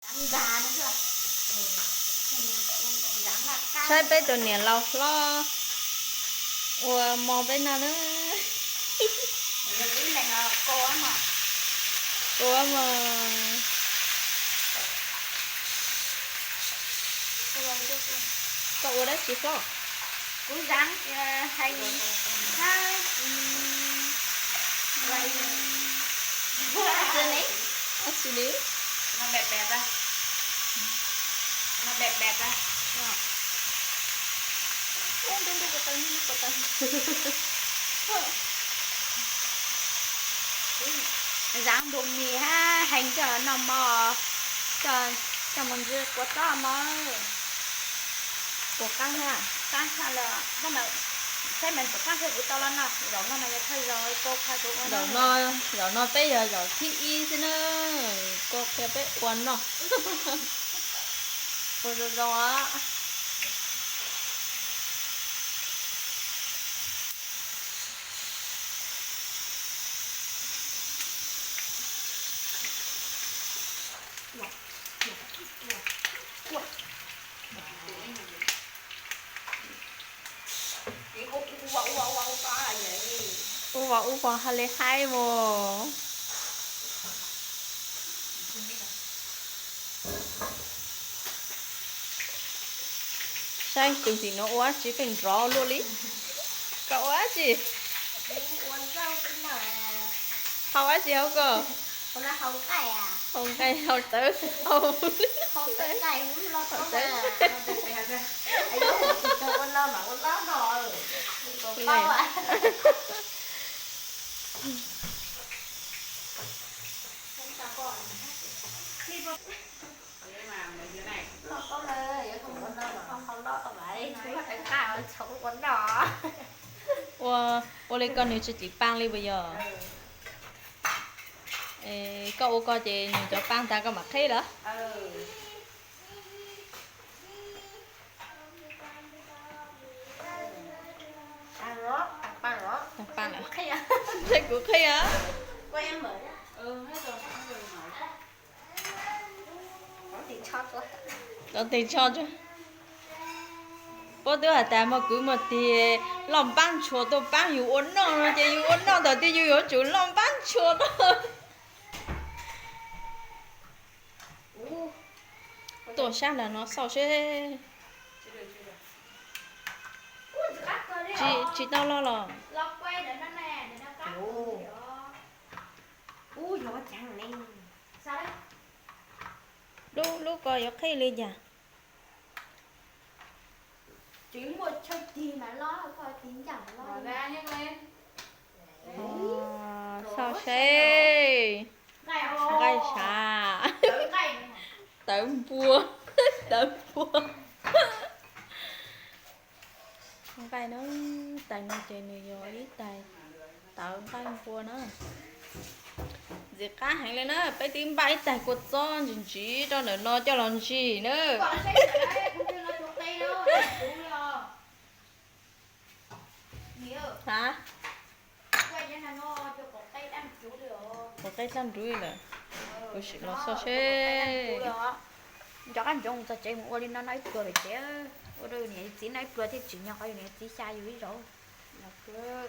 Gà nữa chưa? Sai bé tụi nè lâu lo ủa mò bên nào nữa Cái này là cô á mà. ủa mà cậu đã chỉ lo Cú rắn hay hai vậy gì này à xử lý nó bẹp bẹp ra, nó bẹp bẹp ra. đúng cái tay nó tay Rắn bụng mì ha hành cho nó mò cho mình dưa của to mà của căng ha căng hay là nó mà thế mình phải căng theo của to lên nào rồi nó mà thay rồi cô khai của rồi nó bây giờ rồi thi y thế nữa có cái bé quần nó rồi đó u vào hai lấy hai vô sai chừng thì nó quá chỉ cần rõ luôn đi cậu quá gì không quá gì không cơ con là hầu cay à không cây không tử không không tới cay cũng lo không à ấy con lo mà con lo rồi con bao à nó có lời không con lo mà không lo tao vậy nó phải cao sống con đỏ ô lấy con này chỉ băng đi bây giờ cậu coi chị nhìn cho băng ta có mặt thế đó băng này thế của khi á quay em mở ra hết rồi, mở. có tiền cho rồi có tiền cho chứ bố tôi hỏi ta mà cứ một thì làm băng chùa tôi băngอยู่uốn nó rồi chịอยู่uốn nó đầu tiênอยู่chủ làm băng chùa đó tổ sao là nó sao chứ chị tao lo rồi lo quay để nó nè để nó cắt ui nó chẳng lên sao đấy lúc coi có khi lên nhà chỉ một chơi gì mà lo coi tính chẳng lo Mở ra nhé lên. sao thế gai gai xà gai tởm bua tởm bua con cây nó tài nó chơi này rồi ít tài tởm cây bua nữa dì cá hàng lên nữa bé tím bay tài cột son chỉ cho nó cho làm gì nữa còn nó đấy không cho nó chuột tay đâu nhiều hả quay cho nó cho cột tay đâm chú được một cái xăm đuôi là ôi shit nó sao thế cho anh chồng sao chạy một lên nó nói cười về chứ ở đây này chỉ nói cười thì chỉ nhau cái này chỉ sai rồi rồi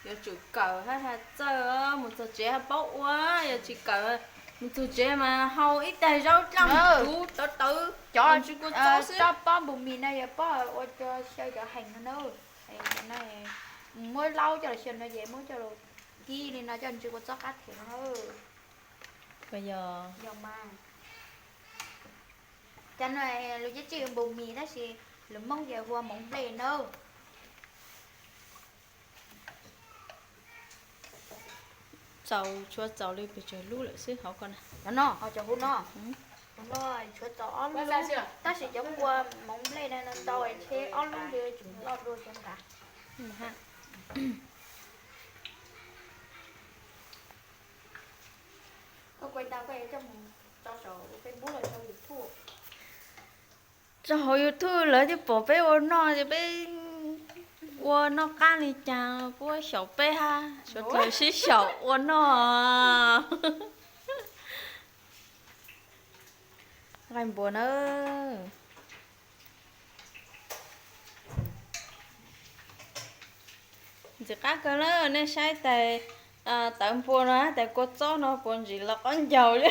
giờ chủ cờ hết hả trời một giờ trẻ bốc quá giờ chỉ cờ một giờ trẻ mà hầu ít tài rau trong chú tự tự cho chú có cho bó bụng mì này bó ở cho chơi cho hành nó nữa cái này mới lâu cho là chuyện nó vậy mới cho rồi kia nên nó cho anh chưa có cho cắt thì nó bây giờ mà cho nên lúc chứ chị bụng mì đó thì lúc mong giờ qua mong lên đâu cháu chúa cháu đi bây giờ lúc lại xứ họ con nó họ cho hút nó chúa tỏ luôn ta sẽ giống qua mong lên này nó tỏi thế on luôn đưa chúng lọt đôi xem cả ha có quay tao quay trong cho cái bút là cho được thua cho họ yêu thương lại thì bỏ bé ô nó thì bé ô nó can đi chào bố sầu bé ha sầu tuổi xí sầu ô nó Gai bùa nữa. Chỉ cá cơ nữa nên sai tại tận bùa nó tại cô cho nó buồn gì là con dầu chứ.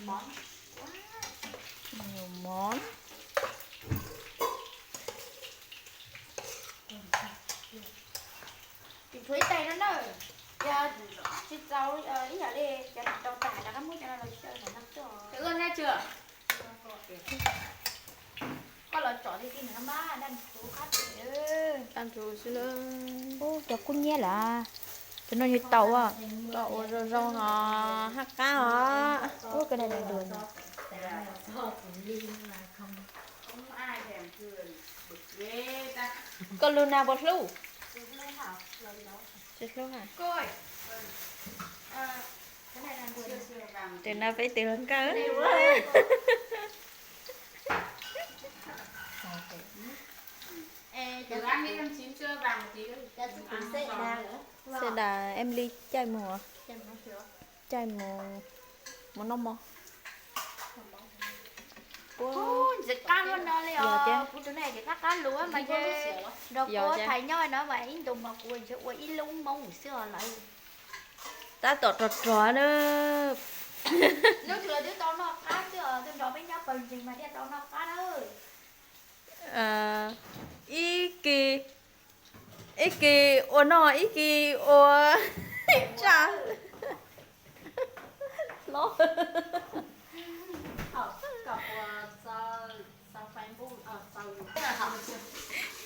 Món Nhiều món. chị Thúy tay nó nè. Giờ chị rau ý là đi cho nó rau tải là nó muốn cho nó chơi nó nắp cho. Tự ơn nghe chưa? Có loại chọn thì cái nó má đang chú khách thì Ăn rồi xin nữa. ô cho con nhé là cho nó như tàu à. Cậu rau hả? Hát cá hả? Ô cái này là đường. Không ai thèm cười. Bực ghê ta. Con Luna bột lưu. Chết lúc hả? Coi. Cái này là đường. Xưa vàng. Từ nào phải từ lần cá. Từ ăn đi em chín chưa vàng một tí nữa. Sẽ là em ly chai mùa. Chai mùa. Mùa nông mùa. Ô, dịch can luôn đó liền. Giờ chứ. Phụ nữ này thì cắt cá lúa mà chứ. Đâu Giờ có chứ. thấy nhoi nó mà in tùng mà cuốn chứ ui lung mông xưa lại. Ta tọt trọt trọ nữa. Nếu chưa đứa tao nó cá chứ tôi đó mấy nhóc bần gì mà đi tao nó cá đó. Iki ô nó iki ô chả lo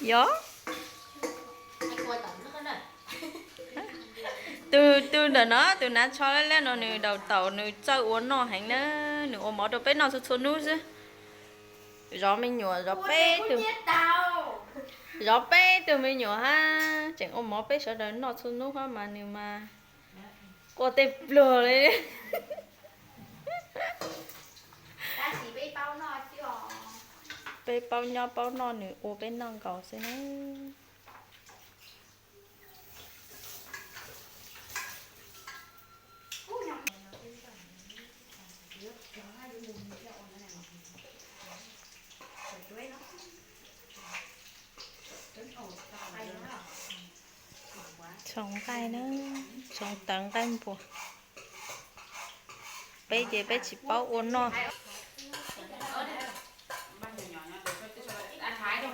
gió từ đó nó từ nó cho lên nó nửa đầu tàu nửa chơi uốn nó hành nữa nửa ôm máu đầu bé nó xuống nút chứ gió mình nhổ gió bé từ gió bé từ mình nhổ ha chẳng ôm máu bé sợ đến nó xuống nút ha mà nếu mà cô tê lừa đấy Ta chỉ bị bao nó chứ. bé bao nhau bao nó nửa ô bé non cầu sẽ nó sống tay nữa sống tận tay buồn bé gì bé chỉ bao uốn nó Băng nhỏ nhỏ để cho ăn thái đâu.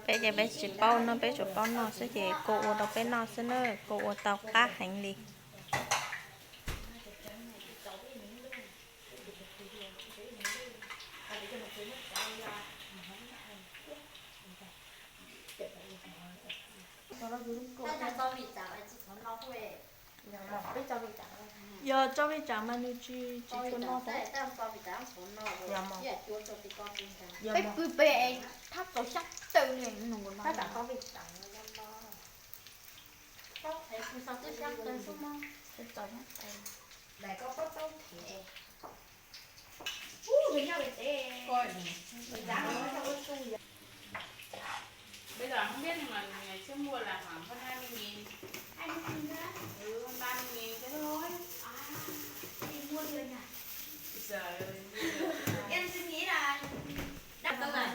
bé giờ bé chỉ bao nó bé chỉ bao nó sẽ gì cô uốn đâu bé nó sẽ nữa cô uốn tàu cá hành đi giờ cho cái chả mà nuôi chỉ cho nó thôi Cái cứ bè thắt tổ sắc từ này nó ngồi mà. Tất có việc chẳng có thể cứ sao cứ sắc tới số mà. Sẽ cho nhá. Lại có tấu thì. Người nhau để Coi. giá nó cho con su vậy. Bây giờ không biết nhưng mà ngày trước mua là khoảng hơn 20.000. 20.000 nữa. Ừ, hơn 30.000 thế thôi. Đi mua rồi nhỉ. Trời ơi. Em suy nghĩ là đắt hơn này.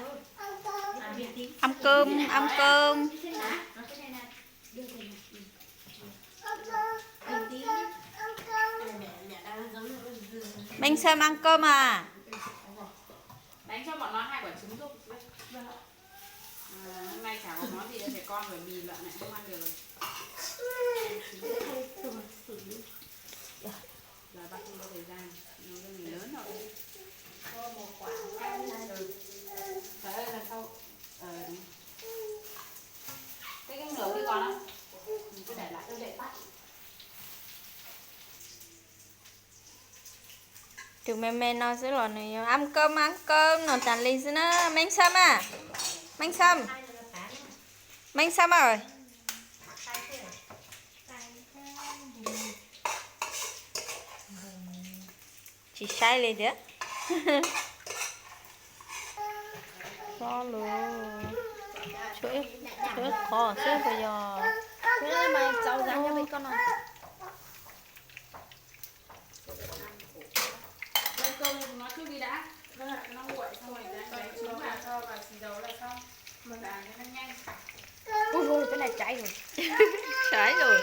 ăn cơm mình xem ăn cơm à Đánh cho bọn nó 2 quả trứng giúp. Hôm nay chả có món gì đâu, trẻ con phải bì lợn này không ăn được rồi. Giờ bác không có thời gian, nó cái người lớn rồi. một quả. Trời ơi là sau. Đúng. Cái nửa kia còn á. Mình cứ để lại. Tôi để bắt. từ mẹ nói sẽ là này ăn cơm nó tàn lên xin á mang xăm à mang xăm rồi chỉ sai lên đấy lo luôn chuỗi khó xếp bây giờ Thế mà cháu dám cho mấy con nào. Lên cơm nó trước đi đã. Nó nguội xong rồi đánh trứng vào cho và xì dầu là xong. Mình làm cho nó nhanh. Ui ôi, cái này cháy rồi. trái rồi